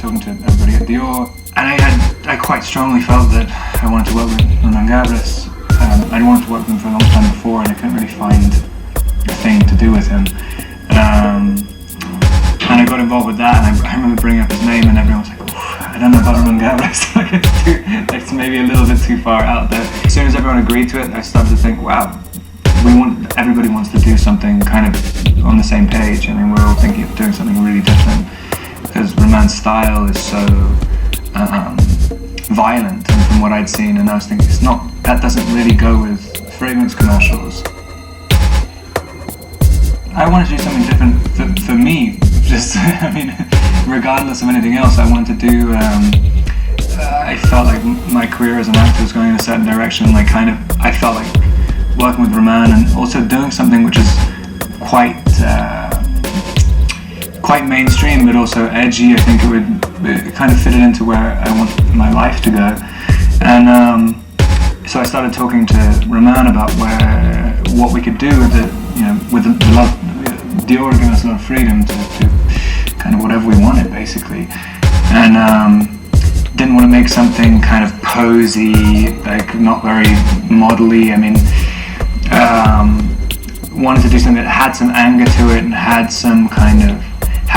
talking to everybody at Dior, and I quite strongly felt that I wanted to work with NORTHERNQUARTER. I'd wanted to work with him for a long time before, and I couldn't really find a thing to do with him. And I got involved with that, and I remember bringing up his name, and everyone was like, I don't know about NORTHERNQUARTER, it's maybe a little bit too far out there. As soon as everyone agreed to it, I started to think, wow, everybody wants to do something kind of on the same page. I mean, we're all thinking of doing something really different, because Roman's style is so violent, and from what I'd seen, and I was thinking, that doesn't really go with fragrance commercials. I wanted to do something different for me, just, I mean, regardless of anything else. I wanted to do, I felt like my career as an actor was going in a certain direction, I felt like working with Roman and also doing something which is quite mainstream, but also edgy. I think it kind of fitted into where I want my life to go. And so I started talking to Roman about what we could do with it, with the love. Dior gave us a lot of freedom to kind of whatever we wanted, basically. And didn't want to make something kind of posy, not very model-y. I mean, wanted to do something that had some anger to it and had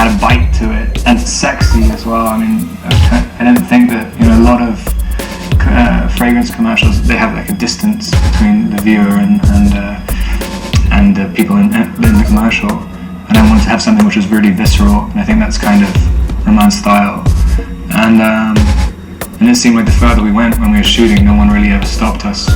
a bite to it, and sexy as well. I mean, I didn't think that, a lot of fragrance commercials, they have a distance between the viewer and the people in the commercial, and I wanted to have something which was really visceral, and I think that's kind of Roman's style. And it seemed like the further we went when we were shooting, no one really ever stopped us.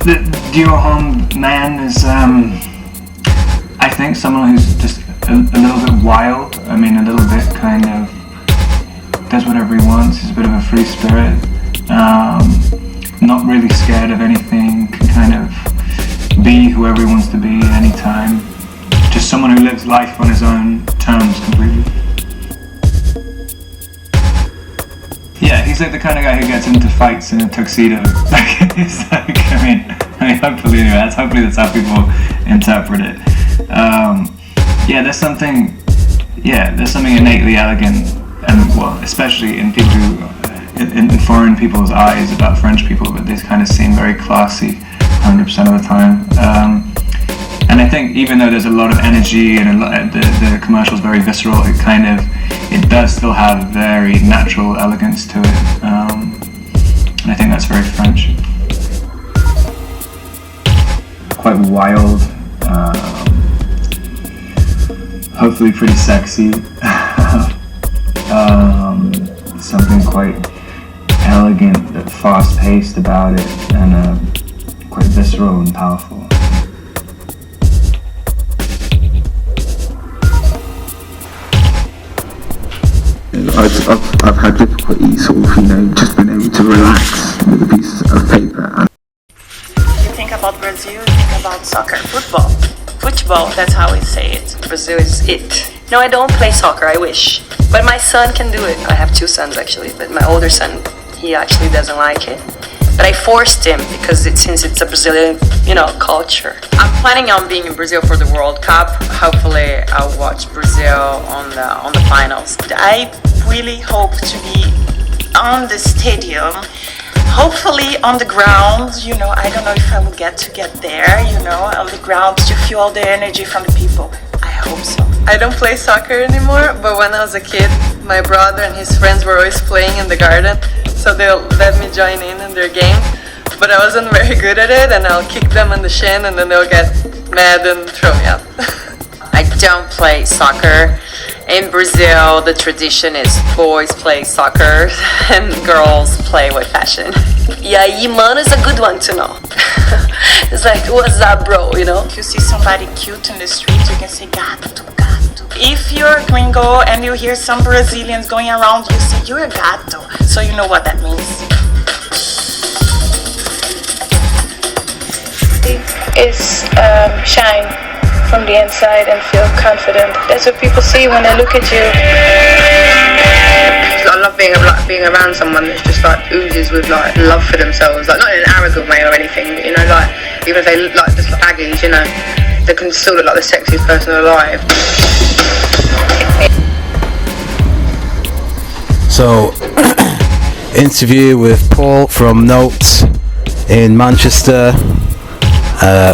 The Dior Homme man is, I think, someone who's just a little bit wild. I mean, a little bit kind of does whatever he wants. He's a bit of a free spirit. Not really scared of anything. Can kind of be whoever he wants to be at any time. Just someone who lives life on his own terms completely. Yeah, he's like the kind of guy who gets into fights in a tuxedo. Hopefully that's how people interpret it. There's something innately elegant, and especially in people in foreign people's eyes about French people, but they kind of seem very classy 100% of the time. And I think even though there's a lot of energy and the commercial's very visceral, it does still have very natural elegance to it. And I think that's very French. Quite wild, hopefully pretty sexy, something quite elegant but fast-paced about it, and quite visceral and powerful. I've had difficulty just being able to relax with a piece of paper. You think about Brazil, you think about soccer, football, that's how we say it. Brazil is it. No, I don't play soccer, I wish. But my son can do it. I have two sons actually, but my older son, he actually doesn't like it. But I forced him because since it's a Brazilian, culture. I'm planning on being in Brazil for the World Cup. Hopefully I'll watch Brazil on the finals. I really hope to be on the stadium, hopefully on the ground. I don't know if I will get there, on the ground to feel all the energy from the people. I hope so. I don't play soccer anymore, but when I was a kid, my brother and his friends were always playing in the garden, so they'll let me join in their game. But I wasn't very good at it, and I'll kick them in the shin, and then they'll get mad and throw me out. I don't play soccer. In Brazil, the tradition is boys play soccer and girls play with fashion. E aí, mano, is a good one to know. It's like, what's up, bro, If you see somebody cute in the street, you can say, gato, gato. If you're gringo and you hear some Brazilians going around, you say, you're a gato. So you know what that means. Is shine from the inside and feel confident. That's what people see when they look at you. I love being around someone that's just oozes with love for themselves, not in an arrogant way or anything, but even if they look just aggies, they can still look like the sexiest person alive. So, interview with Paul from Note in Manchester.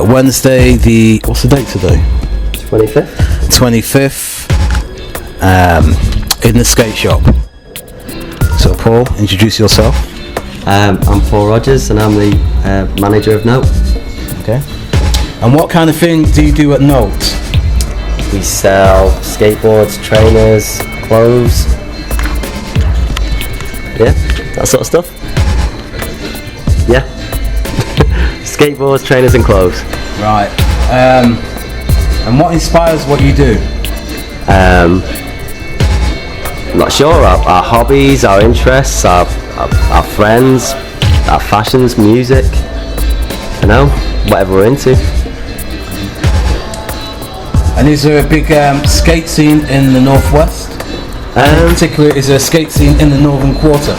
Wednesday, what's the date today? 25th. In the skate shop. So, Paul, introduce yourself. I'm Paul Rogers, and I'm the manager of Note. Okay. And what kind of thing do you do at Note? We sell skateboards, trainers, clothes. Yeah, that sort of stuff. Yeah. Skateboards, trainers and clothes. Right. And what inspires what you do? Not sure. Our hobbies, our interests, our friends, our fashions, music. You know, whatever we're into. And is there a big skate scene in the Northwest? In particular, is there a skate scene in the Northern Quarter?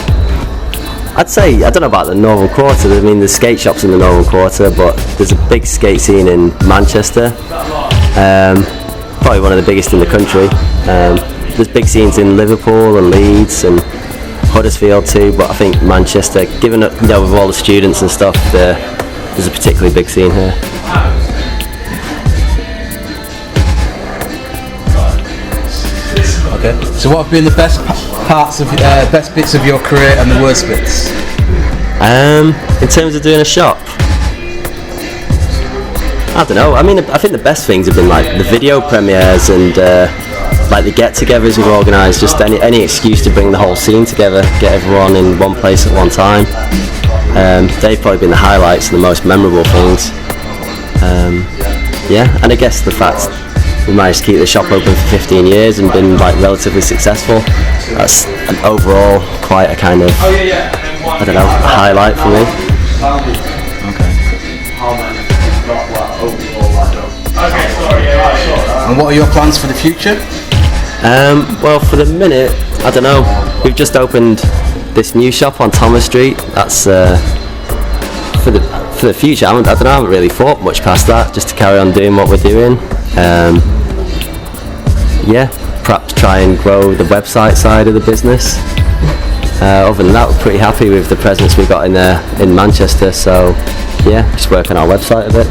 I'd say, I don't know about the Northern Quarter, I mean there's skate shops in the Northern Quarter, but there's a big skate scene in Manchester, probably one of the biggest in the country. There's big scenes in Liverpool and Leeds and Huddersfield too, but I think Manchester, given up, with all the students and stuff, there's a particularly big scene here. Okay. So what have been the best best bits of your career and the worst bits? In terms of doing a shop, I don't know. I mean, I think the best things have been like the video premieres and like the get-togethers we've organised. Just any excuse to bring the whole scene together, get everyone in one place at one time. They've probably been the highlights and the most memorable things. Yeah, and I guess the fact we managed to keep the shop open for 15 years and been like relatively successful. That's an overall quite a kind of, I don't know, a highlight for me. Okay. And what are your plans for the future? Well, for the minute, I don't know. We've just opened this new shop on Thomas Street. That's for the future. I haven't really thought much past that. Just to carry on doing what we're doing. Yeah, perhaps try and grow the website side of the business. Other than that, we're pretty happy with the presence we've got in Manchester. So yeah, just work on our website a bit.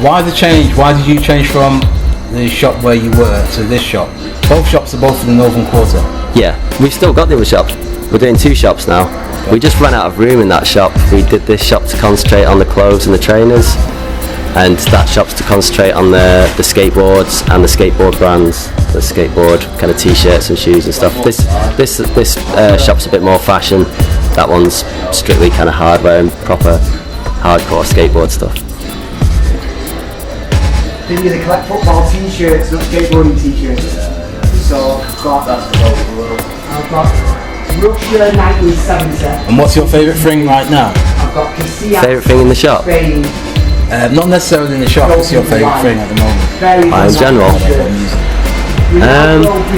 Why the change? Why did you change from the shop where you were to this shop? Both shops are both in the Northern Quarter. Yeah, we've still got the other shop. We're doing 2 shops now. Okay. We just ran out of room in that shop. We did this shop to concentrate on the clothes and the trainers, and that shop's to concentrate on the skateboards and the skateboard brands, the skateboard kind of t-shirts and shoes and stuff. This shop's a bit more fashion. That one's strictly kind of hardware and proper hardcore skateboard stuff. Didn't you collect football t-shirts, not skateboarding t-shirts? So I've got Russia 1970. And what's your favourite thing right now? I've got favourite thing in the shop? Not necessarily in the shop. What's your favourite thing at the moment? In general,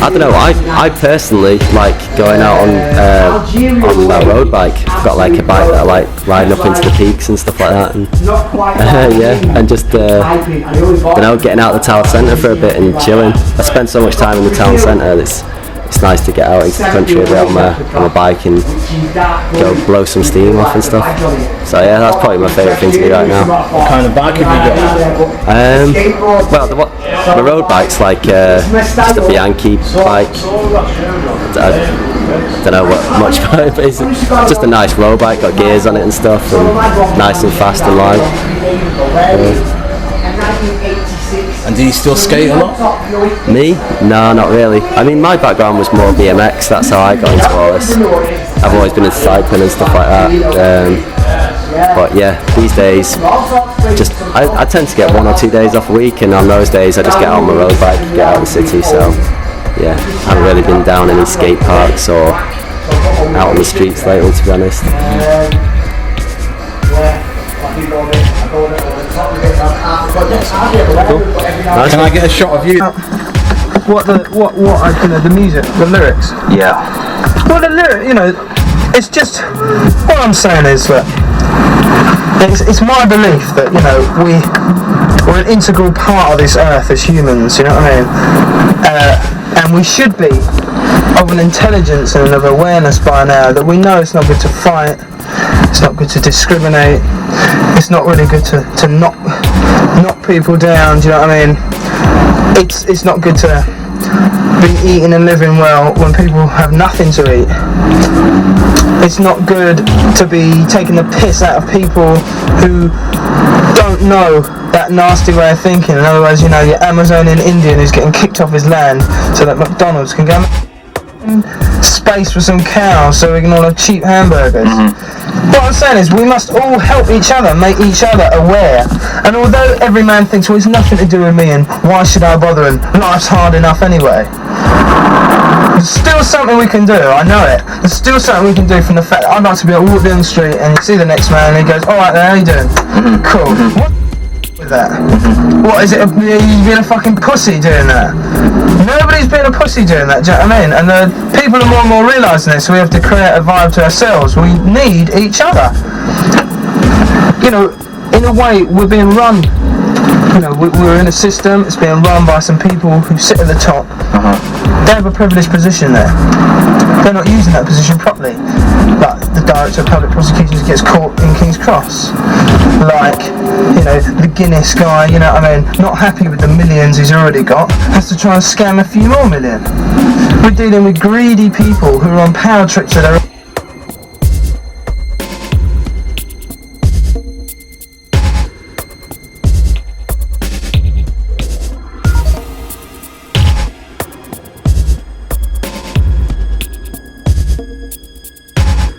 I don't know. I personally like going out on my road bike. I've got like a bike that I like riding up into the peaks and stuff like that, and yeah, and just don't know, getting out of the town centre for a bit and chilling. I spend so much time in the town centre. It's nice to get out into the country a bit on my bike and go blow some steam off and stuff. So yeah, that's probably my favourite thing to do right now. What kind of bike have you got? Well, the road bike's like just a Bianchi bike. I don't know much about it, but it's just a nice road bike, got gears on it and stuff, and nice and fast and light. And do you still skate a lot? Me? No, not really. I mean, my background was more BMX, that's how I got into all this. I've always been into cycling and stuff like that. But yeah, these days, I tend to get 1 or 2 days off a week, and on those days I just get on my road bike, get out of the city, so yeah, I haven't really been down any skate parks or out on the streets lately, to be honest. Cool. Nice. Can I get a shot of you? What the music, the lyrics? Yeah. Well, the lyric, it's just, what I'm saying is that it's my belief that, we're an integral part of this earth as humans, you know what I mean? And we should be of an intelligence and of awareness by now that we know it's not good to fight, it's not good to discriminate, it's not really good to knock people down, do you know what I mean? It's not good to be eating and living well when people have nothing to eat. It's not good to be taking the piss out of people who don't know that nasty way of thinking. In other words, you know, your Amazonian Indian who's getting kicked off his land so that McDonald's can go space for some cows so we can all have cheap hamburgers. What I'm saying is we must all help each other, make each other aware. And although every man thinks, well, it's nothing to do with me and why should I bother and life's hard enough anyway, there's still something we can do, I know it. There's still something we can do from the fact that I'd like to be able to walk down the street and you see the next man and he goes, alright then, how you doing? Cool. What with that? What is it, you being a fucking pussy doing that? Nobody's being a pussy doing that, do you know what I mean? And people are more and more realising this, so we have to create a vibe to ourselves. We need each other. You know, in a way, we're being run. You know, we're in a system, it's being run by some people who sit at the top. They have a privileged position there. They're not using that position properly. Like the Director of Public Prosecutions gets caught in King's Cross. Like, you know, the Guinness guy, you know what I mean, not happy with the millions he's already got, has to try and scam a few more million. We're dealing with greedy people who are on power trips of their